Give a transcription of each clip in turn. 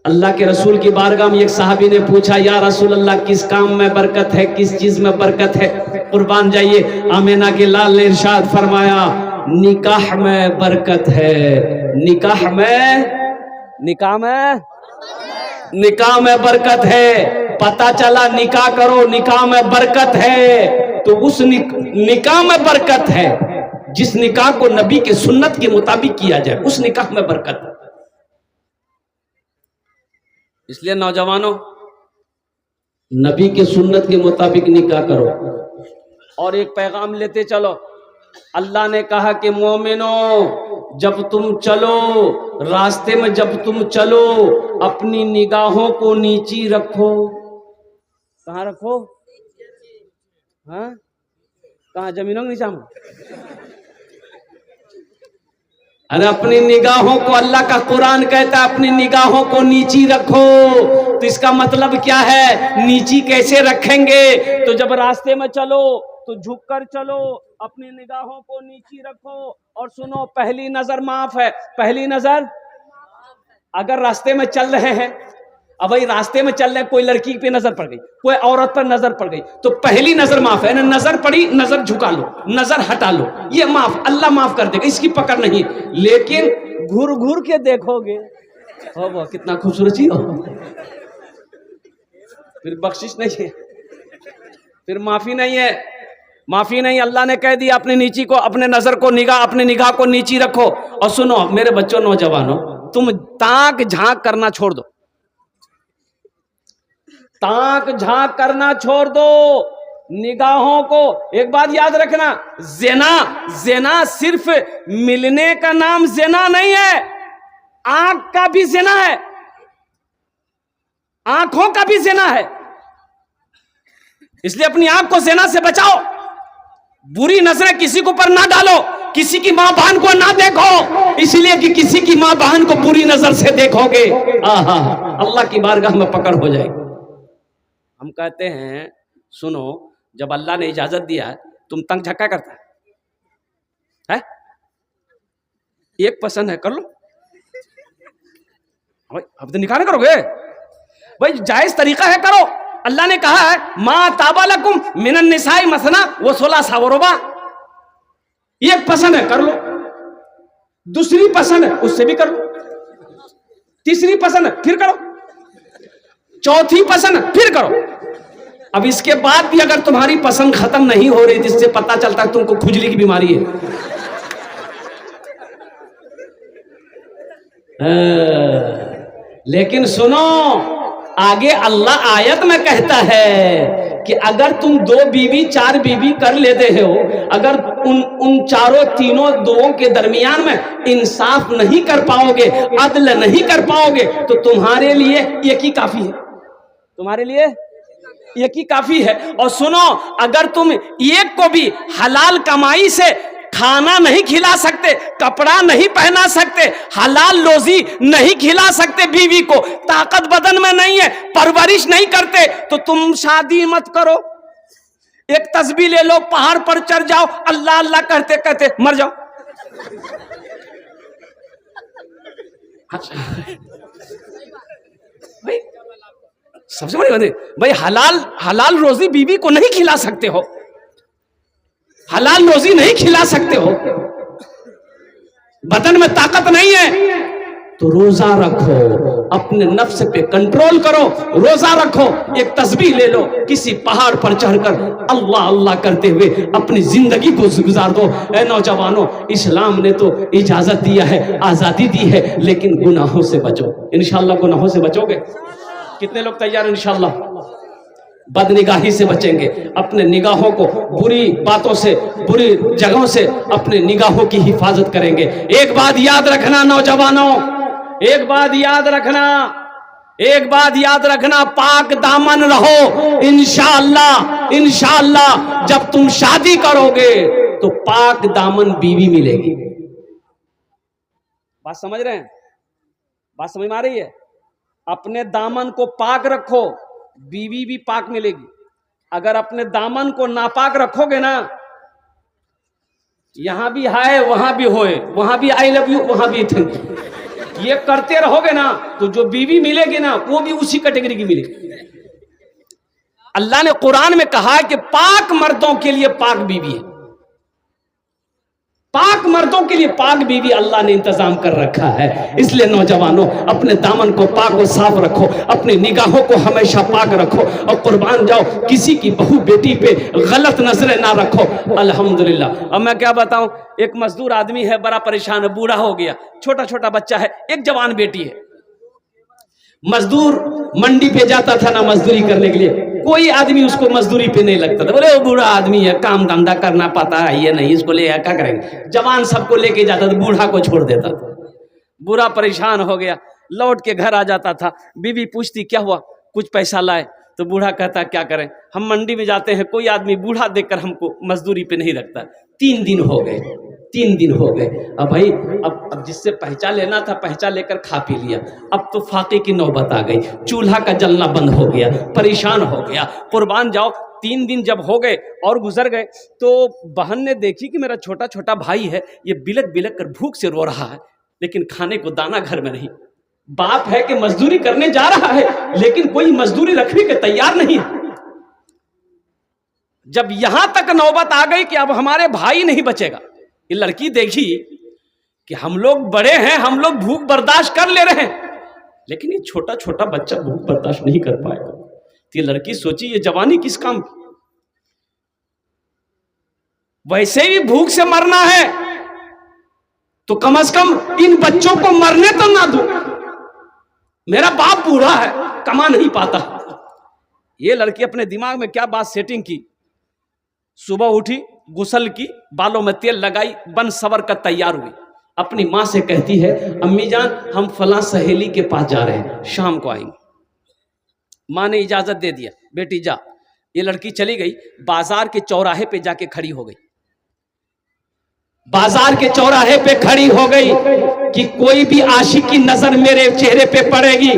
अल्लाह के रसूल की बारगाह में एक साहबी ने पूछा, या रसूल अल्लाह, किस काम में बरकत है, किस चीज में बरकत है? कुर्बान जाइए, आमिना के लाल ने इरशाद फरमाया, निकाह में बरकत है। निकाह में बरकत है। पता चला निकाह करो, निकाह में बरकत है, तो उस निकाह में बरकत है जिस निकाह को नबी के सुन्नत के मुताबिक किया जाए, उस निकाह में बरकत है। इसलिए नौजवानों, नबी के सुन्नत के मुताबिक निकाह करो। और एक पैगाम लेते चलो, अल्लाह ने कहा कि मोमिनो, जब तुम चलो रास्ते में, जब तुम चलो अपनी निगाहों को नीची रखो। कहाँ रखो? हाँ, कहाँ? जमीनों के नीचे में? अरे अपनी निगाहों को, अल्लाह का कुरान कहता है अपनी निगाहों को नीची रखो। तो इसका मतलब क्या है? नीची कैसे रखेंगे? तो जब रास्ते में चलो तो झुककर चलो, अपनी निगाहों को नीची रखो। और सुनो, पहली नजर माफ है। पहली नजर, अगर रास्ते में चल रहे हैं, अब भाई रास्ते में चल रहे हैं, कोई लड़की पे नजर पड़ गई, कोई औरत पर नजर पड़ गई, तो पहली नजर माफ है ना। नजर पड़ी, नजर झुका लो, नजर हटा लो, ये माफ, अल्लाह माफ कर देगा, इसकी पकड़ नहीं। लेकिन घूर घूर के देखोगे, हो वो कितना खूबसूरत चीज हो, फिर बख्शिश नहीं है, फिर माफी नहीं है, माफी नहीं। अल्लाह ने कह दिया अपनी नीची को, अपने नजर को, अपने निगाह को नीची रखो। और सुनो मेरे बच्चों, नौजवानों, तुम ताक झांक करना छोड़ दो। ताक झांक करना छोड़ दो, निगाहों को। एक बात याद रखना, ज़िना सिर्फ मिलने का नाम ज़िना नहीं है, आंख का भी ज़िना है, आंखों का भी ज़िना है। इसलिए अपनी आंख को ज़िना से बचाओ। बुरी नजरें किसी को पर ना डालो, किसी की मां बहन को ना देखो, इसलिए कि किसी की मां बहन को बुरी नजर से देखोगे, आहा, अल्लाह की बारगाह में पकड़ हो जाएगी। हम कहते हैं, सुनो, जब अल्लाह ने इजाजत दिया, तुम तंग झक्का करता है? एक पसंद है कर लो भाई, अब तो निकाह करोगे भाई, जायज तरीका है, करो। अल्लाह ने कहा है, मा ताबा लकुम मिनन निसाई मसना वो 16 सावरोबा। एक पसंद है कर लो, दूसरी पसंद है उससे भी कर लो, तीसरी पसंद है फिर करो, चौथी पसंद फिर करो। अब इसके बाद भी अगर तुम्हारी पसंद खत्म नहीं हो रही, जिससे पता चलता है तुमको खुजली की बीमारी है। लेकिन सुनो, आगे अल्लाह आयत में कहता है कि अगर तुम 2 बीवी 4 बीवी कर लेते हो, अगर उन चारों तीनों दोओं के दरमियान में इंसाफ नहीं कर पाओगे, अदल नहीं कर पाओगे, तो तुम्हारे लिए एक ही काफी है, तुम्हारे लिए एक ही काफी है। और सुनो, अगर तुम एक को भी हलाल कमाई से खाना नहीं खिला सकते, कपड़ा नहीं पहना सकते, हलाल रोजी नहीं खिला सकते बीवी को, ताकत बदन में नहीं है, परवरिश नहीं करते, तो तुम शादी मत करो। एक तस्बीह ले लो, पहाड़ पर चढ़ जाओ, अल्लाह अल्लाह करते करते मर जाओ। भाई सबसे बड़ी बात है भाई, हलाल रोजी बीवी को नहीं खिला सकते हो, हलाल रोजी नहीं खिला सकते हो, बदन में ताकत नहीं है, तो रोजा रखो, अपने नफ्स पे कंट्रोल करो, रोजा रखो, एक तस्बीह ले लो, किसी पहाड़ पर चढ़कर अल्लाह अल्लाह करते हुए अपनी जिंदगी को गुजार दो। ऐ नौजवानों, इस्लाम ने तो इजाजत दिया है, आजादी दी है, लेकिन गुनाहों से बचो। इंशाअल्लाह गुनाहों से बचोगे? कितने लोग तैयार हैं? इंशाअल्लाह बदनिगाही से बचेंगे, अपने निगाहों को बुरी बातों से, बुरी जगहों से अपने निगाहों की हिफाजत करेंगे। एक बात याद रखना नौजवानों, एक बात याद रखना, एक बात याद रखना, पाक दामन रहो। इंशाअल्लाह इंशाअल्लाह जब तुम शादी करोगे तो पाक दामन बीवी मिलेगी। बात समझ रहे हैं? बात समझ में आ रही है? अपने दामन को पाक रखो, बीवी भी पाक मिलेगी। अगर अपने दामन को नापाक रखोगे ना, यहां भी हाय वहां भी होए, वहां भी आई लव यू, वहां भी थैंक यू, ये करते रहोगे ना तो जो बीवी मिलेगी ना वो भी उसी कैटेगरी की मिलेगी। अल्लाह ने कुरान में कहा है कि पाक मर्दों के लिए पाक बीवी है, पाक मर्दों के लिए पाक बीवी अल्लाह ने इंतजाम कर रखा है। इसलिए नौजवानों अपने दामन को पाक और साफ रखो, अपनी निगाहों को हमेशा पाक रखो और कुर्बान जाओ, किसी की बहू बेटी पे गलत नजरें ना रखो। अल्हम्दुलिल्लाह। अब मैं क्या बताऊं, एक मजदूर आदमी है, बड़ा परेशान है, बूढ़ा हो गया, छोटा छोटा बच्चा है, एक जवान बेटी है। मजदूर मंडी पे जाता था ना मजदूरी करने के लिए, कोई आदमी उसको मजदूरी पे नहीं लगता था, बोले वो बूढ़ा आदमी है, काम धंधा करना पाता है, ये नहीं, इसको ले क्या करेंगे। जवान सबको लेके जाता था, बूढ़ा को छोड़ देता था। बूढ़ा परेशान हो गया, लौट के घर आ जाता था, बीवी पूछती क्या हुआ, कुछ पैसा लाए, तो बूढ़ा कहता क्या करें, हम मंडी में जाते हैं, कोई आदमी बूढ़ा देखकर हमको मजदूरी पे नहीं रखता। 3 दिन हो गए, 3 दिन हो गए। अब भाई अब जिससे पहचान लेना था पहचान लेकर खा पी लिया, अब तो फाके की नौबत आ गई, चूल्हा का जलना बंद हो गया, परेशान हो गया। कुर्बान जाओ 3 दिन जब हो गए और गुजर गए तो बहन ने देखी कि मेरा छोटा छोटा भाई है, ये बिलक बिलक कर भूख से रो रहा है, लेकिन खाने को दाना घर में नहीं। बाप है कि मजदूरी करने जा रहा है लेकिन कोई मजदूरी रखने के तैयार नहीं है। जब यहां तक नौबत आ गई कि अब हमारे भाई नहीं बचेगा, ये लड़की देखी कि हम लोग बड़े हैं, हम लोग भूख बर्दाश्त कर ले रहे हैं, लेकिन ये छोटा छोटा बच्चा भूख बर्दाश्त नहीं कर पाएगा। तो ये लड़की सोची ये जवानी किस काम की, वैसे ही भूख से मरना है तो कम से कम इन बच्चों को मरने तो ना दूं, मेरा बाप बूढ़ा है, कमा नहीं पाता। ये लड़की अपने दिमाग में क्या बात सेटिंग की, सुबह उठी, गुसल की, बालों में तेल लगाई, बन सवर कर तैयार हुई, अपनी माँ से कहती है अम्मी जान हम फला सहेली के पास जा रहे हैं, शाम को आएंगे। माँ ने इजाजत दे दिया, बेटी जा। ये लड़की चली गई, बाजार के चौराहे पे जाके खड़ी हो गई, बाजार के चौराहे पे खड़ी हो गई कि कोई भी आशिक की नजर मेरे चेहरे पे पड़ेगी,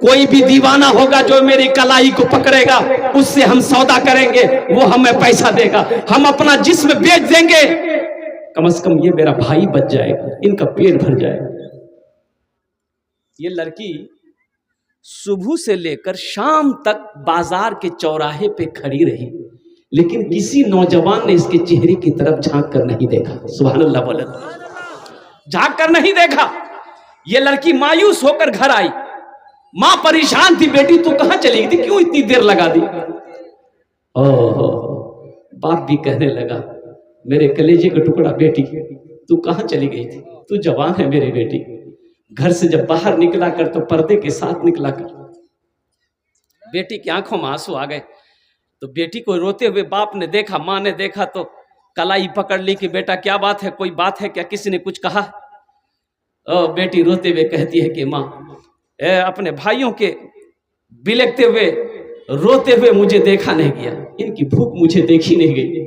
कोई भी दीवाना होगा जो मेरी कलाई को पकड़ेगा, उससे हम सौदा करेंगे, वो हमें पैसा देगा, हम अपना जिस्म बेच देंगे, कम से कम ये मेरा भाई बच जाएगा, इनका पेट भर जाएगा। ये लड़की सुबह से लेकर शाम तक बाजार के चौराहे पे खड़ी रही, लेकिन किसी नौजवान ने इसके चेहरे की तरफ झांक कर नहीं देखा। सुभान अल्लाह बोले, झांक कर नहीं देखा। ये लड़की मायूस होकर घर आई, मां परेशान थी, बेटी तू कहां चली गई थी, क्यों इतनी देर लगा दी। ओहो, बाप भी कहने लगा मेरे कलेजे का टुकड़ा बेटी तू कहां चली गई थी, तू जवान है मेरी बेटी, घर से जब बाहर निकला कर तो पर्दे के साथ निकला कर। बेटी की आंखों में आंसू आ गए, तो बेटी को रोते हुए बाप ने देखा, माँ ने देखा तो कलाई पकड़ ली कि बेटा क्या बात है, कोई बात है क्या, किसी ने कुछ कहा। बेटी रोते हुए कहती है कि माँ अपने भाइयों के बिलखते हुए रोते हुए मुझे देखा नहीं गया, इनकी भूख मुझे देखी नहीं गई,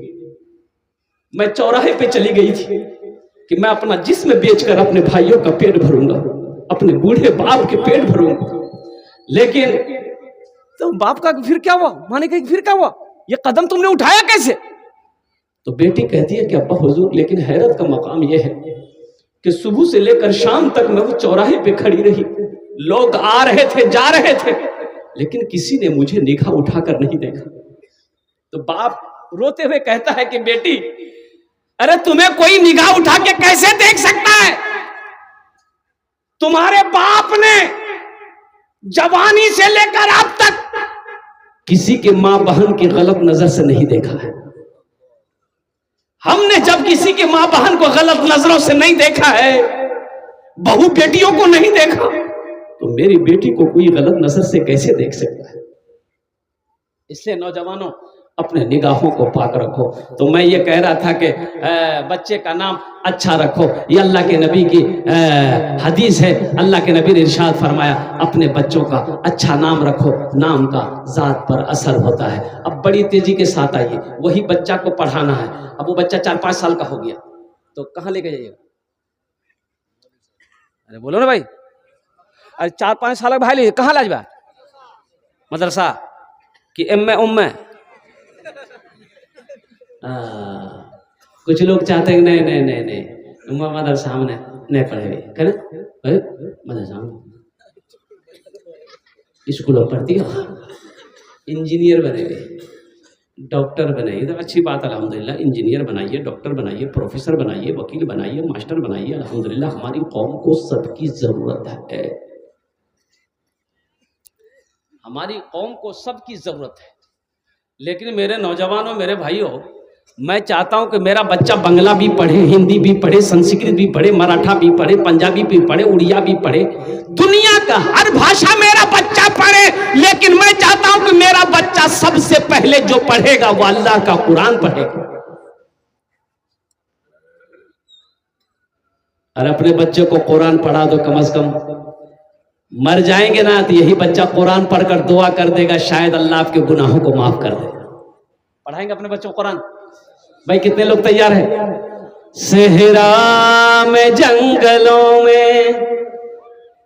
मैं चौराहे पे चली गई थी कि मैं अपना जिस्म बेचकर अपने भाइयों का पेट भरूंगा, अपने बूढ़े बाप के पेट भरूंगा। लेकिन तो बाप का फिर क्या हुआ, माने कहा फिर क्या हुआ, ये कदम तुमने उठाया कैसे। तो बेटी कहती है कि अब्बा हुजूर, लेकिन हैरत का मकाम यह है कि सुबह से लेकर शाम तक मैं वो चौराहे पे खड़ी रही, लोग आ रहे थे जा रहे थे, लेकिन किसी ने मुझे निगाह उठाकर नहीं देखा। तो बाप रोते हुए कहता है कि बेटी अरे तुम्हें कोई निगाह उठा के कैसे देख सकता है, तुम्हारे बाप ने जवानी से लेकर अब तक किसी के मां बहन की गलत नजर से नहीं देखा है। हमने जब किसी के मां बहन को गलत नजरों से नहीं देखा है, बहू बेटियों को नहीं देखा, तो मेरी बेटी को कोई गलत नजर से कैसे देख सकता है। इसलिए नौजवानों अपने निगाहों को पाक रखो। तो मैं ये कह रहा था कि बच्चे का नाम अच्छा रखो, ये अल्लाह के नबी की हदीस है। अल्लाह के नबी ने इरशाद फरमाया अपने बच्चों का अच्छा नाम रखो, नाम का जात पर असर होता है। अब बड़ी तेजी के साथ आइए, वही बच्चा को पढ़ाना है। अब वो बच्चा 4-5 साल का हो गया तो कहाँ लेके जाइएगा, अरे बोलो ना भाई, अरे 4-5 साल का भाई ले कहाँ लाजबा, मदरसा कि एम में कुछ लोग चाहते हैं नहीं नहीं नहीं नहीं मदरसा हमने नहीं पढ़े करे मदरसा स्कूलों पढ़ती हो, इंजीनियर बनेंगे, डॉक्टर बनाइए तो अच्छी बात अल्हम्दुलिल्लाह, इंजीनियर बनाइए, डॉक्टर बनाइए, प्रोफेसर बनाइए, वकील बनाइए, मास्टर बनाइए, अल्हम्दुलिल्लाह हमारी कौम को सबकी ज़रूरत है, हमारी कौम को सबकी ज़रूरत है। लेकिन मेरे नौजवानों, मेरे भाइयों, मैं चाहता हूं कि मेरा बच्चा बंगला भी पढ़े, हिंदी भी पढ़े, संस्कृत भी पढ़े, मराठा भी पढ़े, पंजाबी भी पढ़े, उड़िया भी पढ़े, दुनिया का हर भाषा मेरा बच्चा पढ़े। लेकिन मैं चाहता हूं कि मेरा बच्चा सबसे पहले जो पढ़ेगा वो अल्लाह का कुरान पढ़ेगा। और अपने बच्चे को कुरान पढ़ा दो, कम से कम मर जाएंगे ना तो यही बच्चा कुरान पढ़कर दुआ कर देगा, शायद अल्लाह आपके गुनाहों को माफ कर देगा। पढ़ाएंगे अपने बच्चों को कुरान? भाई कितने लोग तैयार हैं? सहरा में जंगलों में,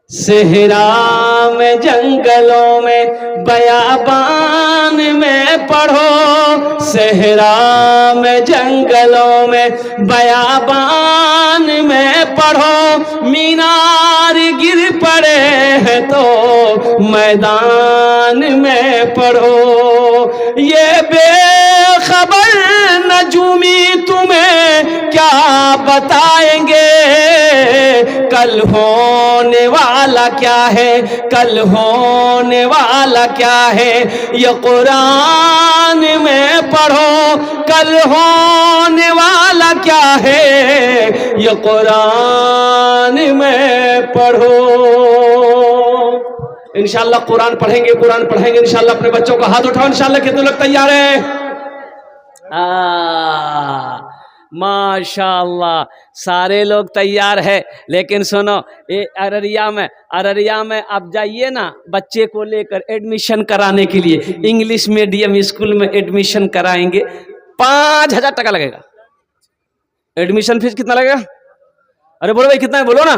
सहरा में जंगलों में, बयाबान में पढ़ो, सहरा में जंगलों में, बयाबान में पढ़ो, मीनार गिर पड़े हैं तो मैदान में पढ़ो। ये बेखबर नजूमी तुम्हें क्या बताएंगे, कल होने वाला क्या है, कल होने वाला क्या है, ये कुरान में पढ़ो, कल होने वाला क्या है, ये कुरान में पढ़ो। इंशाअल्लाह कुरान पढ़ेंगे, कुरान पढ़ेंगे इंशाअल्लाह। अपने बच्चों का हाथ उठाओ इंशाअल्लाह। कितने लोग तैयार हैं? माशाअल्लाह, सारे लोग तैयार है। लेकिन सुनो, ये अररिया में आप जाइए ना, बच्चे को लेकर एडमिशन कराने के लिए इंग्लिश मीडियम स्कूल में एडमिशन कराएंगे, 5,000 टका लगेगा। एडमिशन फीस कितना लगेगा? अरे बोलो भाई कितना है, बोलो ना।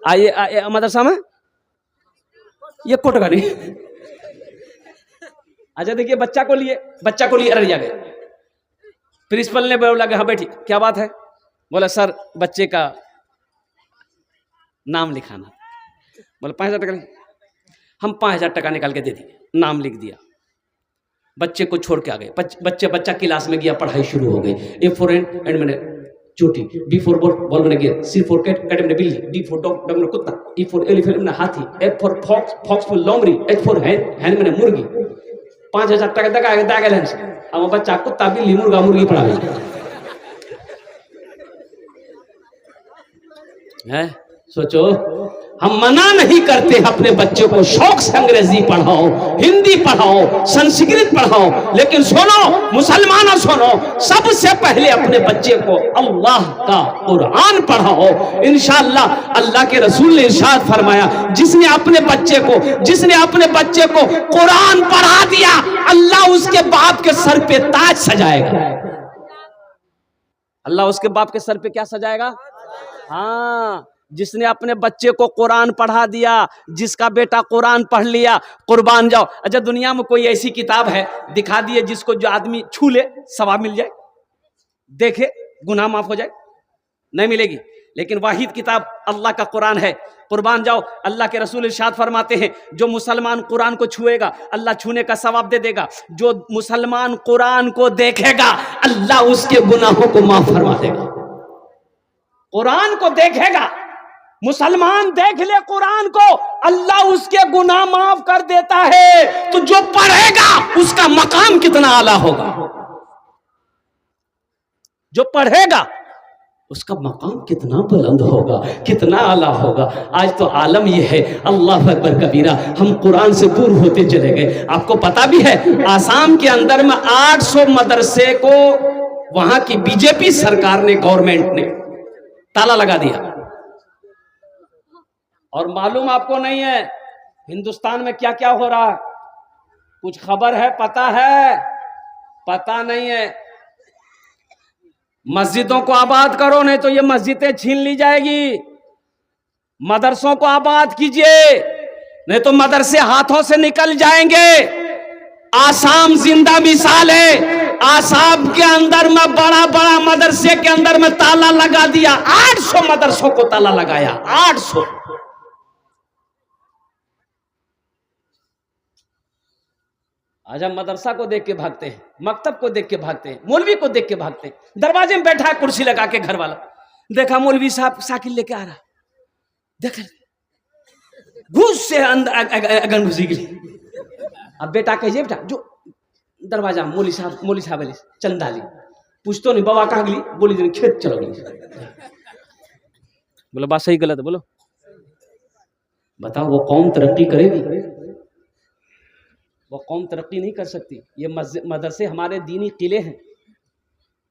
आइए मदरसा में ये कोट का नहीं। अच्छा देखिए, बच्चा को लिए अररिया गए, प्रिंसिपल ने बोला कि हाँ बैठी, क्या बात है? बोला सर बच्चे का नाम लिखाना। बोला 5,000 टका। हम 5,000 टका निकाल के दे दिए, नाम लिख दिया, बच्चे को छोड़ के आ गए। बच्चा क्लास में गया, पढ़ाई शुरू हो गई। ए फॉर एंड मैंने चोटी, बी फॉर बॉल मैंने गया, सी फॉर कैट कैट मैंने बिल्ली, डी फॉर डॉग डॉग मैंने कुत्ता, ई फॉर एलिफेंट मैंने हाथी, F for fox fox for लोमड़ी, एच फॉर हैन मैंने मुर्गी। 5,000 टका दगा अब बच्चा कुत्ता बिल्ली मुर्गा मुर्गी पढ़ा है। सोचो, हम मना नहीं करते अपने बच्चे को शौक से अंग्रेजी पढ़ाओ, हिंदी पढ़ाओ, संस्कृत पढ़ाओ, लेकिन सुनो मुसलमानों, सुनो, सबसे पहले अपने बच्चे को अल्लाह का कुरान पढ़ाओ। इंशाअल्लाह अल्लाह के रसूल ने इरशाद फरमाया, जिसने अपने बच्चे को कुरान पढ़ा दिया, अल्लाह उसके बाप के सर पे ताज सजाएगा। अल्लाह उसके बाप के सर पे क्या सजाएगा? हाँ, जिसने अपने बच्चे को कुरान पढ़ा दिया, जिसका बेटा कुरान पढ़ लिया, कुर्बान जाओ। अच्छा दुनिया में कोई ऐसी किताब है, दिखा दिए, जिसको जो आदमी छू ले सवाब मिल जाए, देखे गुनाह माफ हो जाए? नहीं मिलेगी। लेकिन वाहिद किताब अल्लाह का कुरान है, कुर्बान जाओ। अल्लाह के रसूल इरशाद फरमाते हैं, जो मुसलमान कुरान को छुएगा अल्लाह छूने का सवाब दे देगा, जो मुसलमान कुरान को देखेगा अल्लाह उसके गुनाहों को माफ फरमा देगा। कुरान को देखेगा, मुसलमान देख ले कुरान को, अल्लाह उसके गुनाह माफ कर देता है। तो जो पढ़ेगा उसका मकाम कितना आला होगा, जो पढ़ेगा उसका मकाम कितना बुलंद होगा, कितना आला होगा। आज तो आलम यह है, अल्लाह अकबर कबीरा, हम कुरान से दूर होते चले गए। आपको पता भी है, आसाम के अंदर में 800 मदरसे को वहां की बीजेपी सरकार ने, गवर्नमेंट ने ताला लगा दिया। और मालूम आपको नहीं है हिंदुस्तान में क्या क्या हो रहा है? कुछ खबर है? पता है? पता नहीं है। मस्जिदों को आबाद करो, नहीं तो ये मस्जिदें छीन ली जाएगी। मदरसों को आबाद कीजिए, नहीं तो मदरसे हाथों से निकल जाएंगे। आसाम जिंदा मिसाल है। आसाब के अंदर में बड़ा बड़ा मदरसे के अंदर में ताला लगा दिया। 800 मदरसों को ताला लगाया, 800। आज हम मदरसा को देख के भागते हैं, मकतब को देख के भागते हैं, मौलवी को देख के भागते हैं। दरवाजे में बैठा है कुर्सी लगा के घर वाला, देखा मौलवी साहब साइकिल लेके आ रहा, देख घुस से अंदर अगन घुसी गई। अब बेटा कहिए बेटा जो दरवाजा मौली साहब चंदा ली, पूछतो नहीं बाबा कहाँ गली, बोली दिन खेत चलो गई। बोलो बात सही गलत बोलो, बताओ वो कौम तरक्की करेगी? वो कौम तरक्की नहीं कर सकती। ये मदरसे हमारे दीनी किले हैं,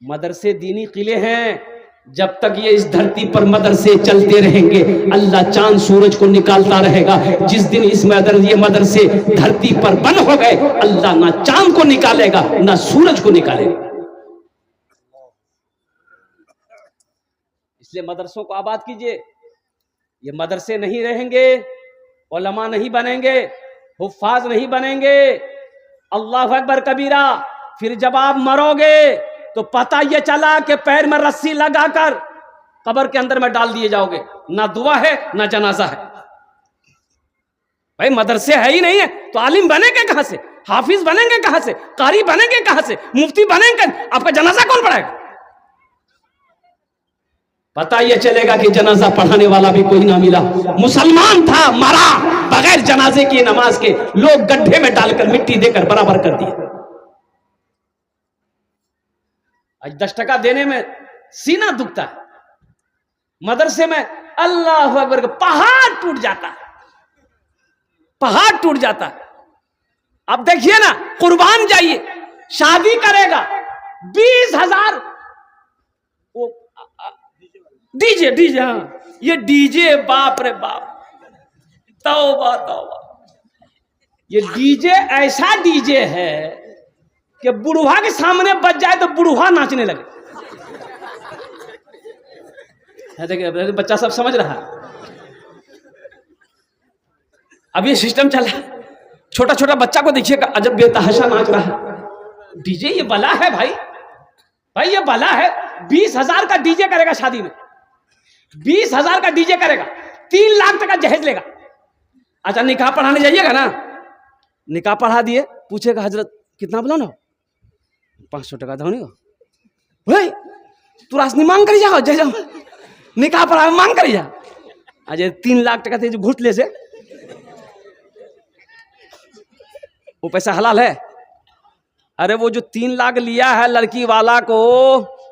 मदरसे दीनी किले हैं। जब तक ये इस धरती पर मदरसे चलते रहेंगे, अल्लाह चांद सूरज को निकालता रहेगा। जिस दिन इस ये मदरसे धरती पर बंद हो गए, अल्लाह ना चांद को निकालेगा ना सूरज को निकालेगा। इसलिए मदरसों को आबाद कीजिए। ये मदरसे नहीं रहेंगे, उलमा नहीं बनेंगे, हुफ्फाज नहीं बनेंगे, अल्लाह अकबर कबीरा, फिर जब आप मरोगे तो पता ये चला कि पैर में रस्सी लगाकर कब्र के अंदर में डाल दिए जाओगे। ना दुआ है ना जनाजा है। भाई मदरसे है ही नहीं है तो आलिम बनेंगे कहां से, हाफिज बनेंगे कहां से, कारी बनेंगे कहां से, मुफ्ती बनेंगे? आपका जनाजा कौन पढ़ाएगा? पता ये चलेगा कि जनाजा पढ़ाने वाला भी कोई ना मिला। मुसलमान था, मरा बगैर जनाजे की नमाज के, लोग गड्ढे में डालकर मिट्टी देकर बराबर कर दिए। आज 10 टका देने में सीना दुखता है। मदरसे में अल्लाह अकबर का पहाड़ टूट जाता है, पहाड़ टूट जाता है। अब देखिए ना, कुर्बान जाइए, शादी करेगा 20,000 वो डीजे, हाँ ये डीजे, बाप रे बाप, तौबा तौबा। ये डीजे ऐसा डीजे है कि बुढ़वा के सामने बज जाए तो बुढ़वा नाचने लगे। देखिए बच्चा सब समझ रहा है। अब ये सिस्टम चल रहा है, छोटा छोटा बच्चा को देखिएगा अजब बेतहाशा नाच रहा है। डीजे ये बला है भाई, भाई ये बला है। 20,000 का डीजे करेगा शादी में, 20,000 का डीजे करेगा, 3 लाख तक का जहेज लेगा। अच्छा निकाह पढ़ाने जाइएगा ना, निकाह पढ़ा दिए, पूछेगा हजरत कितना बोलो ना, 500 टका धोनी हो भाई, तू रासनी मांग कर जाओ, जय जाओ निकाह पढ़ा मांग कर जा। आज 3 लाख टका थे जो घुट ले से, वो पैसा हलाल है? अरे वो जो 3 लाख लिया है लड़की वाला को,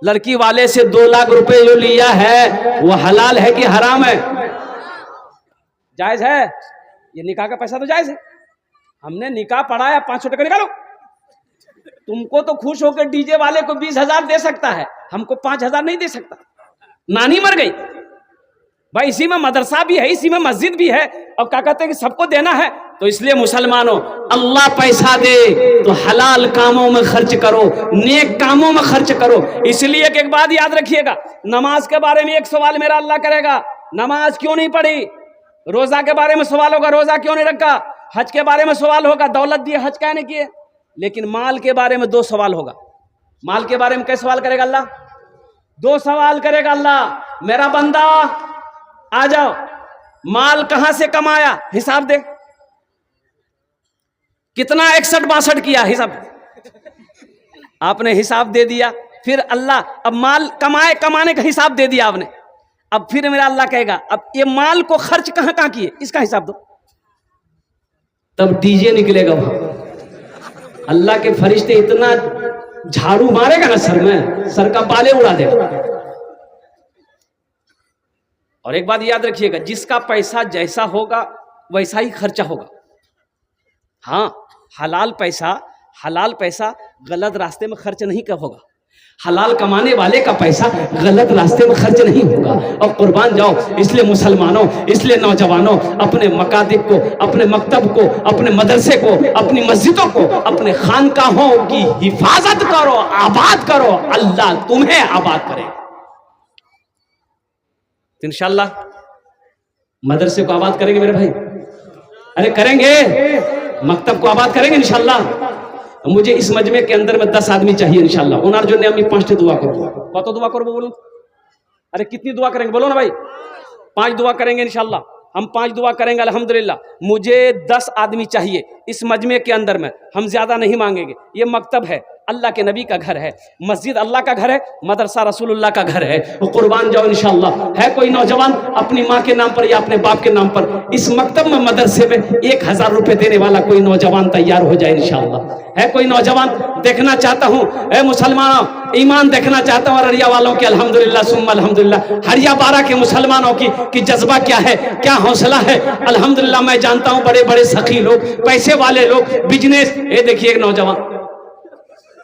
लड़की वाले से 2 लाख रुपए जो लिया है वो हलाल है कि हराम है? जायज है। ये निकाह का पैसा तो जायज है। हमने निकाह पढ़ाया, 500 टका निकालो। तुमको तो खुश होकर डीजे वाले को 20,000 दे सकता है, हमको 5,000 नहीं दे सकता। नानी मर गई भाई, इसी में मदरसा भी है, इसी में मस्जिद भी है, और क्या कहते हैं कि सबको देना है। तो इसलिए मुसलमानों, अल्लाह पैसा दे तो हलाल कामों में खर्च करो, नेक कामों में खर्च करो। इसलिए एक बात याद रखिएगा, नमाज के बारे में एक सवाल मेरा अल्लाह करेगा, नमाज क्यों नहीं पढ़ी? रोजा के बारे में सवाल होगा, रोजा क्यों नहीं रखा? हज के बारे में सवाल होगा, दौलत दिए हज क्या नहीं किए? लेकिन माल के बारे में 2 सवाल होगा। माल के बारे में कैसे सवाल करेगा अल्लाह? 2 सवाल करेगा अल्लाह। मेरा बंदा आ जाओ, माल कहां से कमाया हिसाब दे, कितना 61-62 किया हिसाब, आपने हिसाब दे दिया। फिर अल्लाह अब माल कमाने का हिसाब दे दिया आपने, अब फिर मेरा अल्लाह कहेगा अब ये माल को खर्च कहां कहां किए, इसका हिसाब दो। तब डीजे निकलेगा वहां। अल्लाह के फरिश्ते इतना झाड़ू मारेगा ना सर में, सर का बाले उड़ा देगा। और एक बात याद रखिएगा, जिसका पैसा जैसा होगा वैसा ही खर्चा होगा। हाँ, हलाल पैसा गलत रास्ते में खर्च नहीं कर होगा। हलाल कमाने वाले का पैसा गलत रास्ते में खर्च नहीं होगा। और कुर्बान जाओ। इसलिए मुसलमानों, इसलिए नौजवानों, अपने मकातिब को, अपने मकतब को, अपने मदरसे को, अपनी मस्जिदों को, अपने खानकाहों की हिफाजत करो, आबाद करो। अल्लाह तुम्हें आबाद करे। इंशाअल्लाह मदरसे को आबाद करेंगे मेरे भाई, अरे करेंगे, मकतब को आबाद करेंगे इंशाअल्लाह। मुझे इस मजमे के अंदर में 10 आदमी चाहिए इंशाल्लाह। उनार जो আমি 5টি दुआ করব। কত दुआ করব बोलो? अरे कितनी दुआ करेंगे बोलो ना भाई? 5 दुआ करेंगे इंशाल्लाह। हम 5 दुआ करेंगे अल्हम्दुलिल्लाह। मुझे 10 आदमी चाहिए इस मजमे के अंदर में, हम ज्यादा नहीं मांगेंगे। ये मकतब है, अल्लाह के नबी का घर है, मस्जिद अल्लाह का घर है, मदरसा रसूलुल्लाह का घर है। वो कुर्बान जाओ इंशाल्लाह। है कोई नौजवान अपनी माँ के नाम पर या अपने बाप के नाम पर इस मकतब में मदरसे में 1000 रुपए देने वाला कोई नौजवान तैयार हो जाए इंशाल्लाह। है कोई नौजवान? देखना चाहता हूँ ए मुसलमानों, ईमान देखना चाहता हूँ अररिया वालों के अल्हम्दुलिल्लाह सुम्मा अल्हम्दुलिल्लाह। हरिया बारा के मुसलमानों की जज्बा क्या है, क्या हौसला है। अल्हम्दुलिल्लाह मैं जानता हूँ बड़े बड़े सखी लोग, पैसे वाले लोग, बिजनेस। ये देखिए एक नौजवान,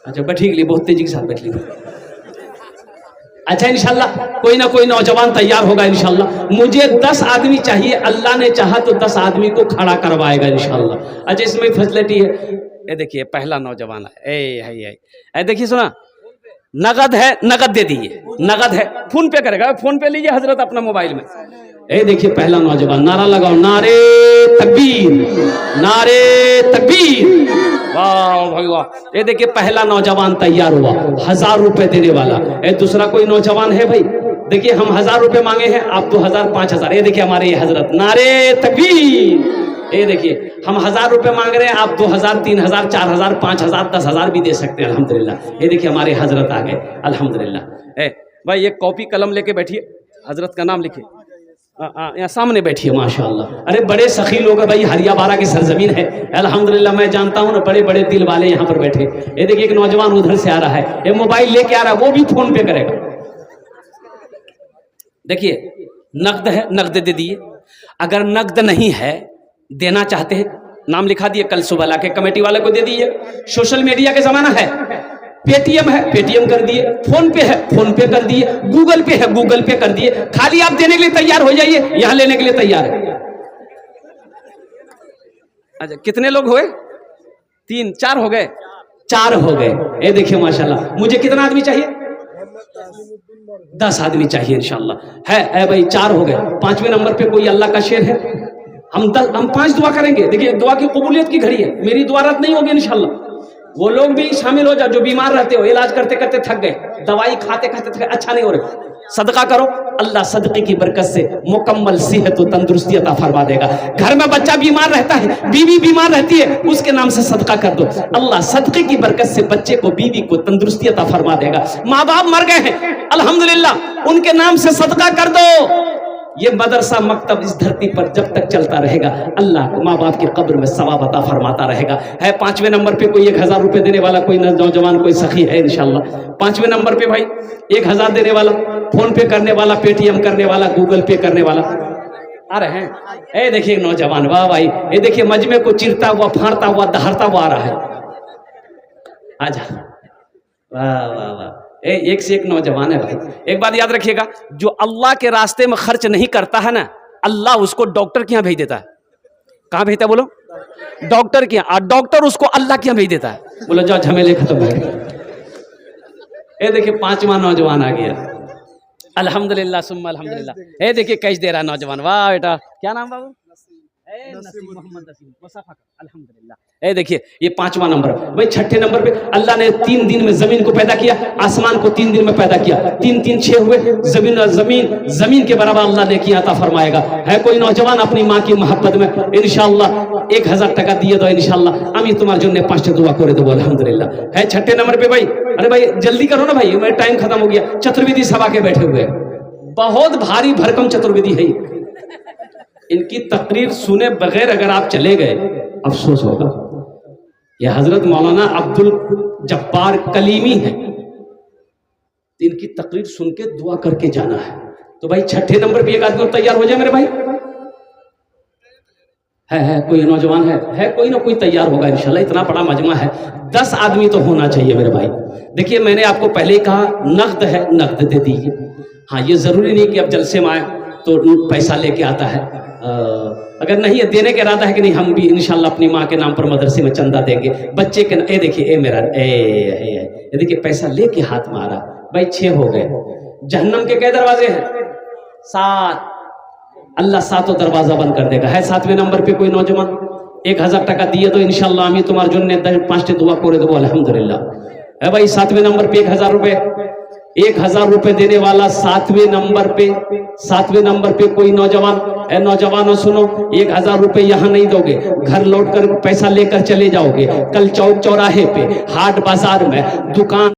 अच्छा बैठी के लिए बहुत तेजी के साथ बैठ ली। अच्छा इंशाल्लाह कोई ना कोई नौजवान तैयार होगा इंशाल्लाह। मुझे 10 आदमी चाहिए, अल्लाह ने चाहा तो 10 आदमी को खड़ा करवाएगा इंशाल्लाह। अच्छा इसमें फैसिलिटी है। ये देखिए पहला नौजवान है, ए देखिए सुना, नगद है, नगद दे दीजिए, नगद है, फोन पे करेगा, फोन पे लीजिए हजरत अपना मोबाइल में। ए देखिए पहला नौजवान, नारा लगाओ, नारे तकबीर, नारे तकबीर, वाह भाई वाह। ये देखिए पहला नौजवान तैयार हुआ, 1000 रुपए देने वाला। ए दूसरा कोई नौजवान है भाई? देखिए हम 1000 रुपए मांगे हैं, आप 2000 5000। ये देखिए हमारे ये हजरत, नारे तकबीर। ये देखिए हम 1000 रुपए मांग रहे हैं, आप 2000 3000 4000 5000 10,000 भी दे सकते हैं अल्हम्दुलिल्लाह। ये देखिए हमारे हजरत आ गए अल्हम्दुलिल्लाह। भाई एक कॉपी कलम लेके बैठिए, हजरत का नाम लिखिए, यहाँ सामने बैठिए माशाअल्लाह। अरे बड़े सखी लोग है भाई, हरिया बारा की सरजमीन है अल्हम्दुलिल्लाह। मैं जानता हूँ ना, बड़े बड़े दिल वाले यहाँ पर बैठे। ये देखिए एक नौजवान उधर से आ रहा है, ये मोबाइल लेके आ रहा है, वो भी फोन पे करेगा। देखिए नकद है, नकद दे दिए। अगर नकद नहीं है, देना चाहते हैं, नाम लिखा दिए, कल सुबह लाके कमेटी वाले को दे दिए। सोशल मीडिया के जमाना है, पेटीएम है, पेटीएम कर दिए, फोन पे है, फोन पे कर दिए, गूगल पे है, गूगल पे कर दिए। खाली आप देने के लिए तैयार हो जाइए, यहां लेने के लिए तैयार है। अच्छा कितने लोग हुए? 3 4 हो गए, 4 हो गए। ये देखिए माशाल्लाह। मुझे कितना आदमी चाहिए? 10 आदमी चाहिए इंशाल्लाह। है भाई 4 हो गए। 5वें नंबर पे कोई अल्लाह का शेर है? हम 5 दुआ करेंगे। देखिए दुआ की कबूलियत की घड़ी है, मेरी दुआ रद्द नहीं होगी इंशाल्लाह। वो लोग भी शामिल हो जाओ जो बीमार रहते हो, इलाज करते करते थक गए, दवाई खाते खाते थक गए, अच्छा नहीं हो रहा, सदका करो। अल्लाह सदके की बरकत से मुकम्मल सेहत और तंदुरुस्ती अता फरमा देगा। घर में बच्चा बीमार रहता है, बीवी बीमार रहती है, उसके नाम से सदका कर दो, अल्लाह सदके की बरकत से बच्चे को, बीवी को तंदुरुस्ती अता फरमा देगा। माँ बाप मर गए हैं अल्हम्दुलिल्लाह, उनके नाम से सदका कर दो। ये मदरसा मकतब इस धरती पर जब तक चलता रहेगा, अल्लाह को माँ बाप की कब्र में सवाब अता फरमाता रहेगा। है 5वें नंबर पे कोई 1000 रुपए देने वाला कोई नौजवान, कोई सखी है इंशाल्लाह। 5वें नंबर पे भाई 1000 देने वाला, फोन पे करने वाला, पेटीएम करने वाला, गूगल पे करने वाला आ रहे हैं। ए देखिए नौजवान, वाह भाई। ये देखिए मजमे को चिरता हुआ, फाड़ता हुआ, दहाड़ता हुआ आ रहा है। आजा, वाह वाह वाह। एक से एक नौजवान है भाई। एक बात याद रखिएगा, जो अल्लाह के रास्ते में खर्च नहीं करता है ना, अल्लाह उसको डॉक्टर के यहाँ भेज देता है। कहाँ भेजता है बोलो? डॉक्टर के यहाँ। और डॉक्टर उसको अल्लाह के यहाँ भेज देता है। बोलो जाओ झमेले खत्म है। ये देखिए 5वां नौजवान आ गया अल्हम्दुलिल्लाह सुम्मा अल्हम्दुलिल्लाह। ये देखिए कैश दे रहा नौजवान, वाह बेटा। क्या नाम बाबू? मोहम्मद नसीम, अल्हम्दुलिल्लाह। ए देखिए ये 5वां नंबर भाई। 6ठे नंबर पे अल्लाह ने 3 दिन में जमीन को पैदा किया, आसमान को 3 दिन में पैदा किया। 3 3 6 हुए, जमीन के बराबर अल्लाह ने किया अता फरमाएगा। है कोई नौजवान अपनी माँ की मोहब्बत में इंशाल्लाह 1000 টাকা दिए दो इंशाल्लाह, আমি তোমার জন্য 5টা दुआ করে দেবো अल्हम्दुलिल्लाह। है 6ठे नंबर पे भाई। अरे भाई जल्दी करो ना भाई, मेरा टाइम खत्म हो गया। चतुर्वेदी सभा के बैठे हुए, बहुत भारी भरकम चतुर्वेदी है। इनकी तकरीर सुने बगैर अगर आप चले गए अफसोस होगा। यह हजरत मौलाना अब्दुल जब्बार कलीमी है, इनकी तकरीर सुन के दुआ करके जाना है। तो भाई 6ठे नंबर पे एक आदमी तैयार हो जाए मेरे भाई। है कोई नौजवान है कोई ना कोई तैयार होगा इंशाल्लाह। इतना बड़ा मजमा है, 10 आदमी तो होना चाहिए मेरे भाई। देखिए मैंने आपको पहले ही कहा, नकद है, नकद दे दीजिए। हाँ ये जरूरी नहीं कि अब जलसे में आए तो पैसा लेके आता है। अगर नहीं है, देने का इरादा है कि नहीं, हम भी इंशाल्लाह अपनी माँ के नाम पर मदरसे में चंदा देंगे, बच्चे के। ए देखिए ए मेरा ए देखिए पैसा लेके हाथ मारा भाई। 6 हो गए। जहन्नम के कई दरवाजे हैं? 7। अल्लाह 7 दरवाजा बंद कर देगा। है 7वें नंबर पे कोई नौजवान? 1000 টাকা দিয়ে দো, ইনশাল্লাহ আমি তোমার জন্য 5টি দোয়া করে দেবো अल्हम्दुलिल्लाह। है भाई 7वें नंबर पे 1000 रुपए, 1000 रुपए देने वाला 7वें नंबर पे कोई नौजवान। नौजवानों सुनो, 1000 रुपए यहाँ नहीं दोगे, घर लौटकर पैसा लेकर चले जाओगे। कल चौक चौराहे पे, हाट बाजार में, दुकान